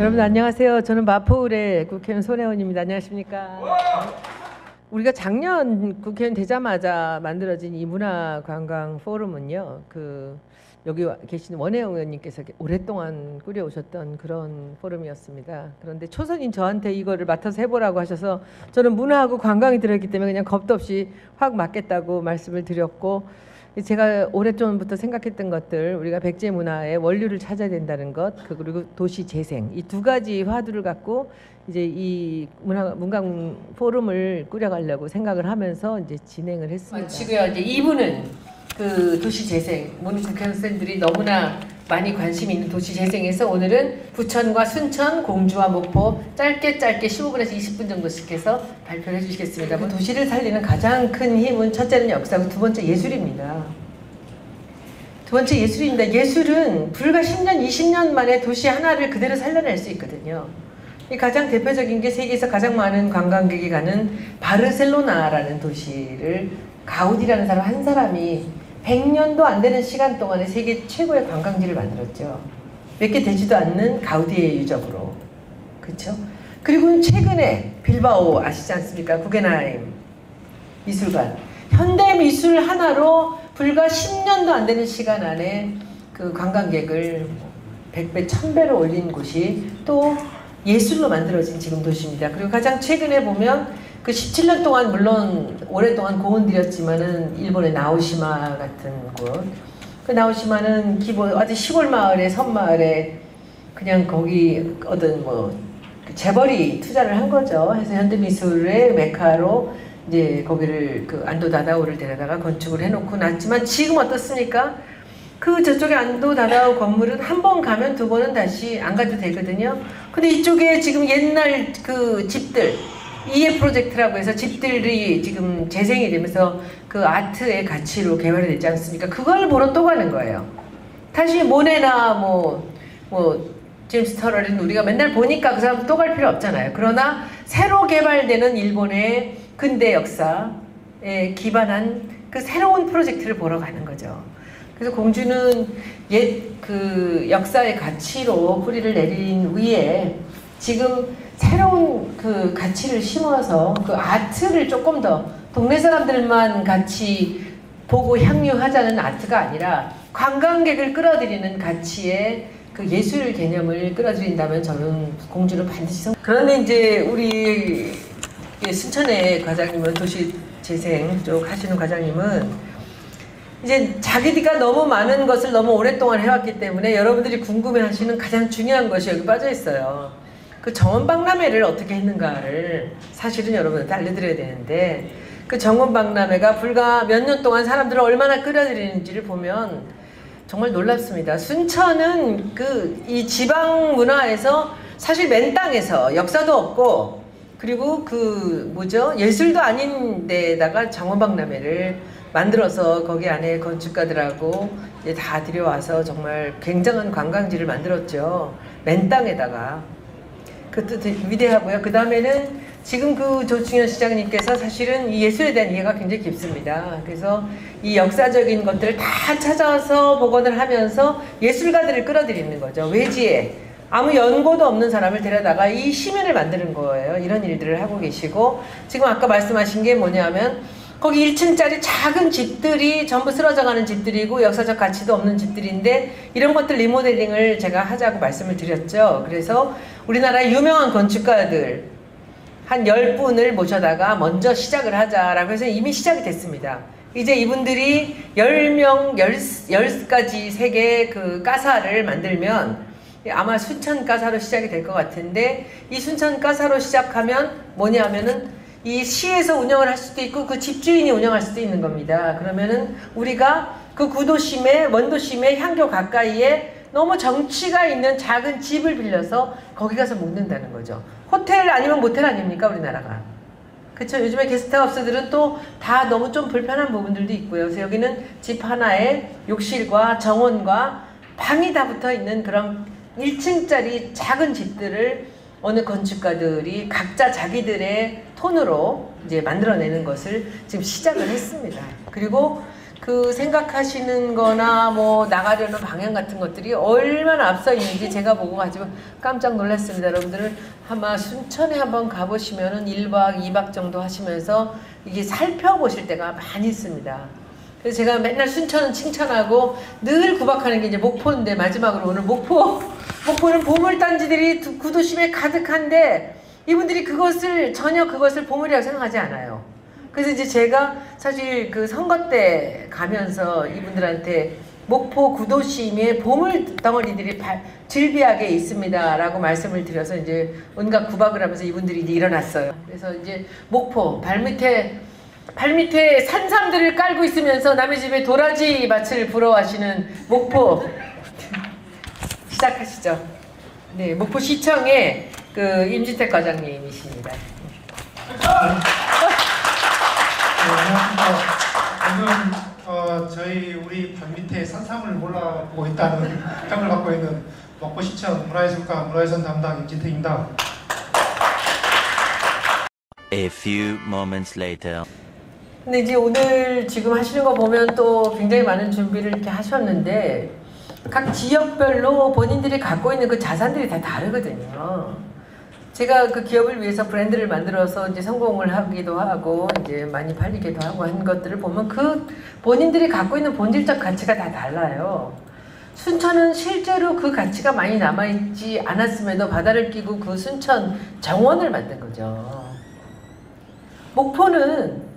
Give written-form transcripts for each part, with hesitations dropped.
여러분 안녕하세요. 저는 마포울의 국회의원 손혜원입니다. 안녕하십니까? 우리가 작년 국회의원 되자마자 만들어진 이 문화관광 포럼은요, 여기 계신 원혜영 의원님께서 오랫동안 꾸려오셨던 그런 포럼이었습니다. 그런데 초선인 저한테 이거를 맡아서 해보라고 하셔서 저는 문화하고 관광이 들어있기 때문에 그냥 겁도 없이 확 맡겠다고 말씀을 드렸고, 제가 오랫전부터 생각했던 것들, 우리가 백제 문화의 원류를 찾아야 된다는 것, 그리고 도시 재생, 이 두 가지 화두를 갖고 이제 이 문광 포럼을 꾸려가려고 생각을 하면서 이제 진행을 했습니다. 지금 이제 2부는 그 도시 재생, 국회의원들이 너무나 많이 관심이 있는 도시 재생에서 오늘은 부천과 순천, 공주와 목포 짧게 15분에서 20분 정도씩 해서 발표를 해주시겠습니다. 그 도시를 살리는 가장 큰 힘은 첫째는 역사고 두 번째 예술입니다. 예술은 불과 10년, 20년 만에 도시 하나를 그대로 살려낼 수 있거든요. 이 가장 대표적인 게 세계에서 가장 많은 관광객이 가는 바르셀로나라는 도시를 가우디라는 사람 한 사람이 100년도 안 되는 시간 동안에 세계 최고의 관광지를 만들었죠. 몇 개 되지도 않는 가우디의 유적으로. 그렇죠? 그리고 최근에 빌바오 아시지 않습니까? 구겐하임 미술관. 현대 미술 하나로 불과 10년도 안 되는 시간 안에 그 관광객을 100배, 1000배로 올린 곳이 또 예술로 만들어진 지금 도시입니다. 그리고 가장 최근에 보면 그 17년 동안 물론 오랫동안 공헌들였지만은 일본의 나오시마 같은 곳, 그 나오시마는 기본 아주 시골 마을에 섬마을에 그냥 거기 어떤 재벌이 투자를 한 거죠. 해서 현대미술의 메카로 이제 거기를 그 안도 다다오를 데려다가 건축을 해놓고 놨지만 지금 어떻습니까? 그 저쪽에 안도 다다오 건물은 한 번 가면 두 번은 다시 안 가도 되거든요. 근데 이쪽에 지금 옛날 그 집들 이해 프로젝트라고 해서 집들이 지금 재생이 되면서 그 아트의 가치로 개발이 되지 않습니까? 그걸 보러 또 가는 거예요. 다시 모네나 제임스 터럴은 우리가 맨날 보니까 그 사람 또 갈 필요 없잖아요. 그러나 새로 개발되는 일본의 근대 역사에 기반한 그 새로운 프로젝트를 보러 가는 거죠. 그래서 공주는 옛 그 역사의 가치로 뿌리를 내린 위에 지금 새로운 그 가치를 심어서 그 아트를 조금 더 동네 사람들만 같이 보고 향유하자는 아트가 아니라 관광객을 끌어들이는 가치의 그 예술 개념을 끌어들인다면 저는 공주를 반드시 그런데 이제 우리 순천의 과장님은 도시재생 쪽 하시는 과장님은 이제 자기가 너무 많은 것을 너무 오랫동안 해왔기 때문에 여러분들이 궁금해하시는 가장 중요한 것이 여기 빠져 있어요. 그 정원박람회를 어떻게 했는가를 사실은 여러분한테 알려드려야 되는데, 그 정원박람회가 불과 몇 년 동안 사람들을 얼마나 끌어들이는지를 보면 정말 놀랍습니다. 순천은 이 지방 문화에서 사실 맨 땅에서 역사도 없고 그리고 예술도 아닌 데다가 정원박람회를 만들어서 거기 안에 건축가들하고 이제 다 들여와서 정말 굉장한 관광지를 만들었죠. 맨 땅에다가. 그것도 위대하고요. 그 다음에는 지금 그 조충현 시장님께서 사실은 이 예술에 대한 이해가 굉장히 깊습니다. 그래서 이 역사적인 것들을 다 찾아서 복원을 하면서 예술가들을 끌어들이는 거죠. 외지에 아무 연고도 없는 사람을 데려다가 이 시민을 만드는 거예요. 이런 일들을 하고 계시고, 지금 아까 말씀하신 게 뭐냐면 거기 1층짜리 작은 집들이 전부 쓰러져가는 집들이고 역사적 가치도 없는 집들인데 이런 것들 리모델링을 제가 하자고 말씀을 드렸죠. 그래서 우리나라 유명한 건축가들 한 10분을 모셔다가 먼저 시작을 하자라고 해서 이미 시작이 됐습니다. 이제 이분들이 10명, 10가지 색의 그 가사를 만들면 아마 순천 가사로 시작이 될 것 같은데, 이 순천 가사로 시작하면 뭐냐면은 이 시에서 운영을 할 수도 있고 그 집주인이 운영할 수도 있는 겁니다. 그러면은 우리가 그 구도심에 원도심에 향교 가까이에 너무 정취가 있는 작은 집을 빌려서 거기 가서 묵는다는 거죠. 호텔 아니면 모텔 아닙니까 우리나라가. 그렇죠. 요즘에 게스트하우스들은 또 다 너무 좀 불편한 부분들도 있고요. 그래서 여기는 집 하나에 욕실과 정원과 방이 다 붙어 있는 그런 1층짜리 작은 집들을 어느 건축가들이 각자 자기들의 톤으로 이제 만들어내는 것을 지금 시작을 했습니다. 그리고 그 생각하시는 거나 뭐 나가려는 방향 같은 것들이 얼마나 앞서 있는지 제가 보고 가지고 깜짝 놀랐습니다. 여러분들은 아마 순천에 한번 가보시면은 1박 2박 정도 하시면서 이게 살펴보실 때가 많이 있습니다. 그래서 제가 맨날 순천은 칭찬하고 늘 구박하는 게 이제 목포인데, 마지막으로 오늘 목포는 보물단지들이 구도심에 가득한데 이분들이 전혀 그것을 보물이라고 생각하지 않아요. 그래서 이제 제가 사실 그 선거 때 가면서 이분들한테 목포 구도심에 보물 덩어리들이 즐비하게 있습니다 라고 말씀을 드려서 이제 온갖 구박을 하면서 이분들이 이제 일어났어요. 그래서 이제 목포 발밑에 산삼들을 깔고 있으면서 남의 집에 도라지 밭을 부러워하시는 목포 시작하시죠. 네, 목포시청의 그 임진택 과장님이십니다. 오늘 저희 우리 발밑에 산삼을 몰라보고 있다는 평을 갖고 있는 목포시청 문화예술과 문화유산 담당 임진택입니다. A few moments later. 근데 이제 오늘 지금 하시는 거 보면 또 굉장히 많은 준비를 이렇게 하셨는데 각 지역별로 본인들이 갖고 있는 그 자산들이 다 다르거든요. 제가 그 기업을 위해서 브랜드를 만들어서 이제 성공을 하기도 하고 이제 많이 팔리기도 하고 한 것들을 보면 그 본인들이 갖고 있는 본질적 가치가 다 달라요. 순천은 실제로 그 가치가 많이 남아있지 않았음에도 바다를 끼고 그 순천 정원을 만든 거죠. 목포는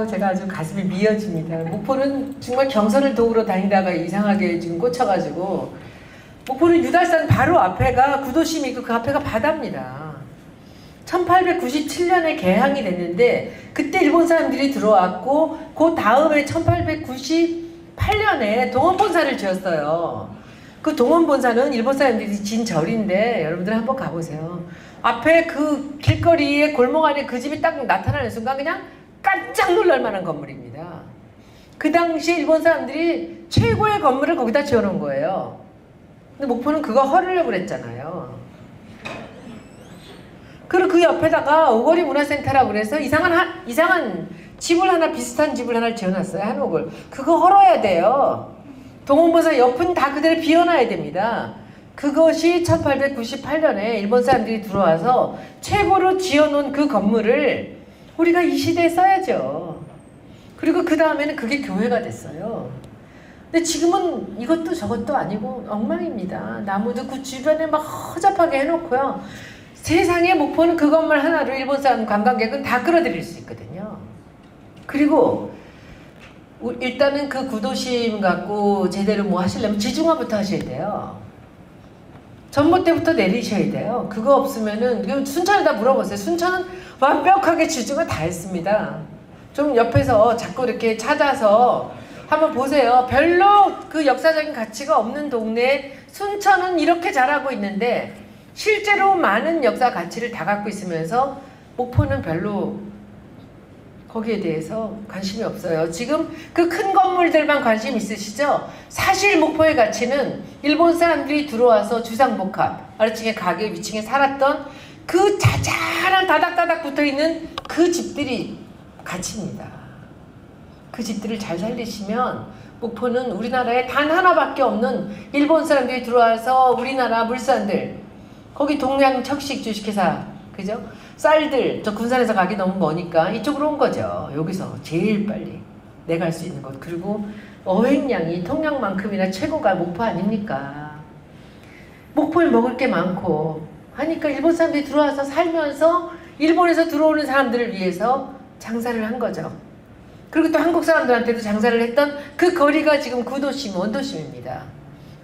제가 아주 가슴이 미어집니다. 목포는 정말 경선을 도우러 다니다가 이상하게 지금 꽂혀가지고 목포는 유달산 바로 앞에가 구도심이고 그 앞에가 바다입니다. 1897년에 개항이 됐는데 그때 일본 사람들이 들어왔고 그 다음에 1898년에 동원본사를 지었어요. 그 동원본사는 일본 사람들이 진 절인데 여러분들 한번 가보세요. 앞에 그 길거리에 골목 안에 그 집이 딱 나타나는 순간 그냥 깜짝 놀랄 만한 건물입니다. 그 당시에 일본 사람들이 최고의 건물을 거기다 지어놓은 거예요. 근데 목포는 그거 헐으려고 그랬잖아요. 그리고 그 옆에다가 오거리 문화센터라고 그래서 이상한 집을 하나, 비슷한 집을 하나 지어놨어요. 한옥을. 그거 헐어야 돼요. 동원본사 옆은 다 그대로 비워놔야 됩니다. 그것이 1898년에 일본 사람들이 들어와서 최고로 지어놓은 그 건물을 우리가 이 시대에 써야죠. 그리고 그 다음에는 그게 교회가 됐어요. 근데 지금은 이것도 저것도 아니고 엉망입니다. 나무도 그 주변에 막 허접하게 해놓고요. 세상에 목포는 그 건물 하나로 일본 사람 관광객은 다 끌어들일 수 있거든요. 그리고 일단은 그 구도심 갖고 제대로 뭐 하시려면 지중화부터 하셔야 돼요. 전봇대부터 내리셔야 돼요. 그거 없으면은 순천에다 물어보세요. 순천은 완벽하게 지중화 다 했습니다. 좀 옆에서 자꾸 이렇게 찾아서 한번 보세요. 별로 그 역사적인 가치가 없는 동네에 순천은 이렇게 잘하고 있는데 실제로 많은 역사 가치를 다 갖고 있으면서 목포는 별로 거기에 대해서 관심이 없어요. 지금 그 큰 건물들만 관심 있으시죠? 사실 목포의 가치는 일본 사람들이 들어와서 주상복합, 아래층에 가게, 위층에 살았던 그 자잘한 다닥다닥 붙어있는 그 집들이 가치입니다. 그 집들을 잘 살리시면 목포는 우리나라에 단 하나밖에 없는 일본 사람들이 들어와서 우리나라 물산들, 거기 동양 척식 주식회사, 그죠? 쌀들, 저 군산에서 가기 너무 머니까 이쪽으로 온 거죠. 여기서 제일 빨리 내갈 수 있는 곳. 그리고 어획량이 통영만큼이나 최고가 목포 아닙니까? 목포에 먹을 게 많고 하니까 일본 사람들이 들어와서 살면서 일본에서 들어오는 사람들을 위해서 장사를 한 거죠. 그리고 또 한국 사람들한테도 장사를 했던 그 거리가 지금 구도심, 원도심입니다.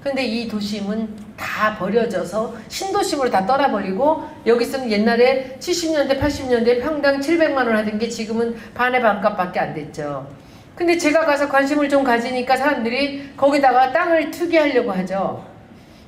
근데 이 도심은 다 버려져서 신도심으로 다 떠나버리고 여기서는 옛날에 70년대, 80년대 평당 700만 원 하던 게 지금은 반의 반값밖에 안 됐죠. 근데 제가 가서 관심을 좀 가지니까 사람들이 거기다가 땅을 투기하려고 하죠.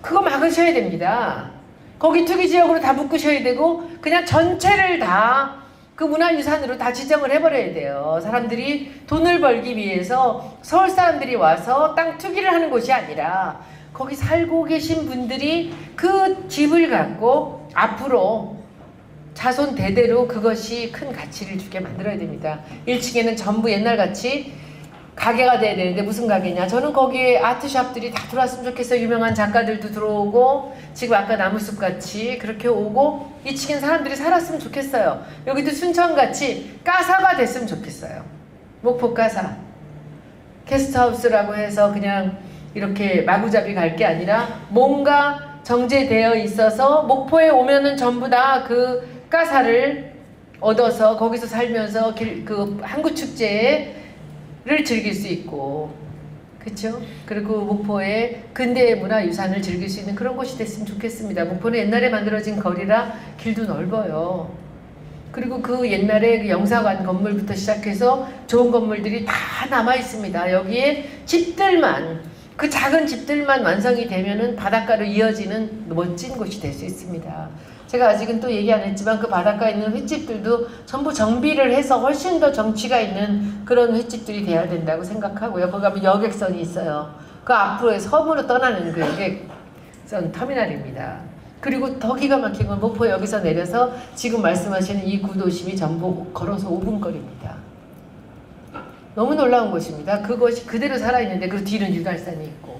그거 막으셔야 됩니다. 거기 투기지역으로 다 묶으셔야 되고 그냥 전체를 다 그 문화유산으로 다 지정을 해버려야 돼요. 사람들이 돈을 벌기 위해서 서울 사람들이 와서 땅 투기를 하는 곳이 아니라 거기 살고 계신 분들이 그 집을 갖고 앞으로 자손 대대로 그것이 큰 가치를 주게 만들어야 됩니다. 1층에는 전부 옛날같이 가게가 돼야 되는데 무슨 가게냐? 저는 거기에 아트샵들이 다 들어왔으면 좋겠어요. 유명한 작가들도 들어오고 지금 아까 나무숲같이 그렇게 오고 이 치킨 사람들이 살았으면 좋겠어요. 여기도 순천같이 까사가 됐으면 좋겠어요. 목포 까사. 게스트하우스라고 해서 그냥 이렇게 마구잡이 갈 게 아니라 뭔가 정제되어 있어서 목포에 오면은 전부 다 그 까사를 얻어서 거기서 살면서 그 한국축제를 즐길 수 있고, 그쵸? 그리고 목포의 근대 문화유산을 즐길 수 있는 그런 곳이 됐으면 좋겠습니다. 목포는 옛날에 만들어진 거리라 길도 넓어요. 그리고 그 옛날에 그 영사관 건물부터 시작해서 좋은 건물들이 다 남아 있습니다. 여기에 집들만, 그 작은 집들만 완성이 되면은 바닷가로 이어지는 멋진 곳이 될 수 있습니다. 제가 아직은 또 얘기 안 했지만 그 바닷가에 있는 횟집들도 전부 정비를 해서 훨씬 더 정취가 있는 그런 횟집들이 돼야 된다고 생각하고요. 거기 가면 여객선이 있어요. 그 앞으로 섬으로 떠나는 그 여객선 터미널입니다. 그리고 더 기가 막힌 건 목포 여기서 내려서 지금 말씀하시는 이 구도심이 전부 걸어서 5분 거리입니다. 너무 놀라운 곳입니다. 그것이 그대로 살아있는데 그 뒤는 유달산이 있고,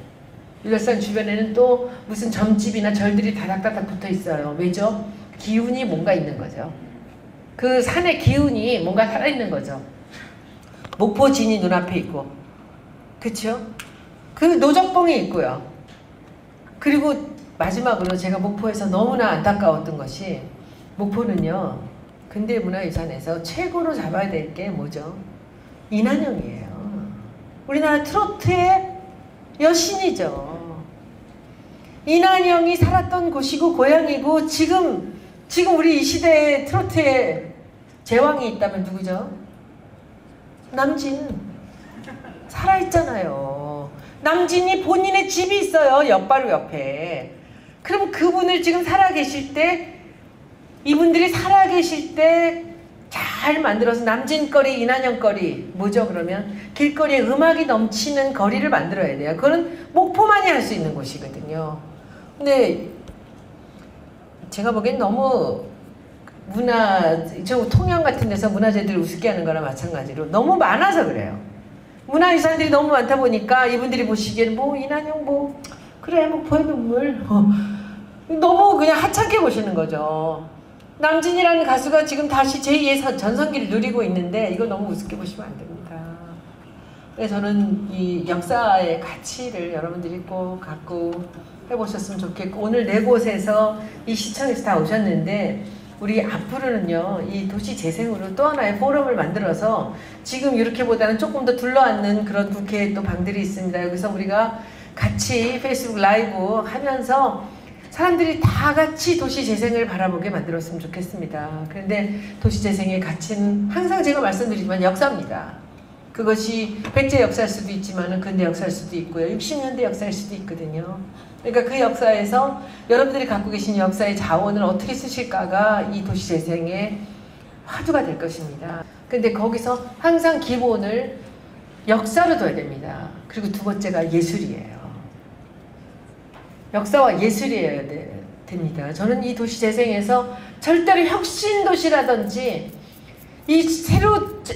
유달산 주변에는 또 무슨 점집이나 절들이 다닥다닥 붙어 있어요. 왜죠? 기운이 뭔가 있는 거죠. 그 산의 기운이 뭔가 살아있는 거죠. 목포진이 눈앞에 있고, 그쵸? 그 노적봉이 있고요. 그리고 마지막으로 제가 목포에서 너무나 안타까웠던 것이, 목포는요 근대문화유산에서 최고로 잡아야 될 게 뭐죠? 이난영이에요. 우리나라 트로트의 여신이죠. 이난영이 살았던 곳이고 고향이고, 지금 우리 이 시대에 트로트의 제왕이 있다면 누구죠? 남진. 살아있잖아요. 남진이 본인의 집이 있어요. 옆바로 옆에. 그럼 그분을 지금 살아계실 때, 이분들이 살아계실 때 잘 만들어서 남진거리, 이난영거리, 뭐죠 그러면? 길거리에 음악이 넘치는 거리를 만들어야 돼요. 그건 목포만이 할 수 있는 곳이거든요. 근데 제가 보기엔 너무 저 통영 같은 데서 문화재들을 우습게 하는 거나 마찬가지로 너무 많아서 그래요. 문화유산들이 너무 많다 보니까 이분들이 보시기에는 뭐 이난영 뭐 그래 목포의 눈물 너무 그냥 하찮게 보시는 거죠. 남진이라는 가수가 지금 다시 제2의 전성기를 누리고 있는데 이거 너무 우습게 보시면 안 됩니다. 그래서 저는 이 역사의 가치를 여러분들이 꼭 갖고 해보셨으면 좋겠고, 오늘 4곳에서 이 시청에서 다 오셨는데 우리 앞으로는요 이 도시재생으로 또 하나의 포럼을 만들어서, 지금 이렇게보다는 조금 더 둘러앉는 그런 국회에 또 방들이 있습니다. 여기서 우리가 같이 페이스북 라이브 하면서 사람들이 다 같이 도시재생을 바라보게 만들었으면 좋겠습니다. 그런데 도시재생의 가치는 항상 제가 말씀드리지만 역사입니다. 그것이 백제 역사일 수도 있지만 근대 역사일 수도 있고요. 60년대 역사일 수도 있거든요. 그러니까 그 역사에서 여러분들이 갖고 계신 역사의 자원을 어떻게 쓰실까가 이 도시재생의 화두가 될 것입니다. 근데 거기서 항상 기본을 역사로 둬야 됩니다. 그리고 두 번째가 예술이에요. 역사와 예술이어야 됩니다. 저는 이 도시재생에서 절대로 혁신도시라든지 이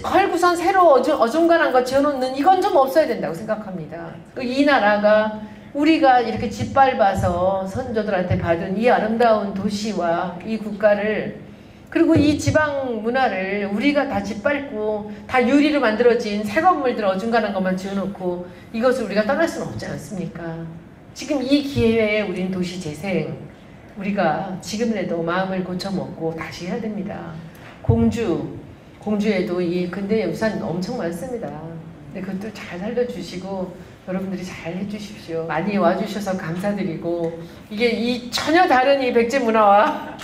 헐구선 새로 어중간한 거 지어놓는 이건 좀 없어야 된다고 생각합니다. 이 나라가 우리가 이렇게 짓밟아서 선조들한테 받은 이 아름다운 도시와 이 국가를, 그리고 이 지방 문화를 우리가 다 짓밟고 다 유리로 만들어진 새 건물들 어중간한 것만 지어놓고 이것을 우리가 떠날 수는 없지 않습니까? 지금 이 기회에 우린 도시재생, 우리가 지금이라도 마음을 고쳐먹고 다시 해야 됩니다. 공주에도 이 근대 유산 엄청 많습니다. 근데 그것도 잘 살려주시고 여러분들이 잘 해주십시오. 많이 와주셔서 감사드리고, 이게 이 전혀 다른 이 백제 문화와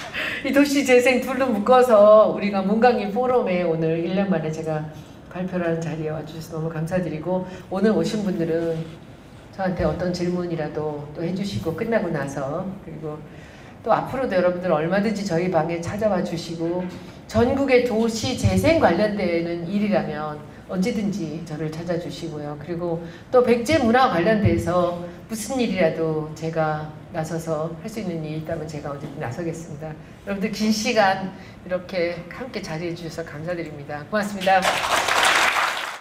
이 도시재생 둘로 묶어서 우리가 문광인 포럼에 오늘 1년 만에 제가 발표를 하는 자리에 와주셔서 너무 감사드리고, 오늘 오신 분들은 저한테 어떤 질문이라도 또 해주시고 끝나고 나서, 그리고 또 앞으로도 여러분들 얼마든지 저희 방에 찾아와 주시고, 전국의 도시 재생 관련되는 일이라면 언제든지 저를 찾아주시고요. 그리고 또 백제 문화 관련돼서 무슨 일이라도 제가 나서서 할 수 있는 일이 있다면 제가 언제든 나서겠습니다. 여러분들 긴 시간 이렇게 함께 자리해 주셔서 감사드립니다. 고맙습니다.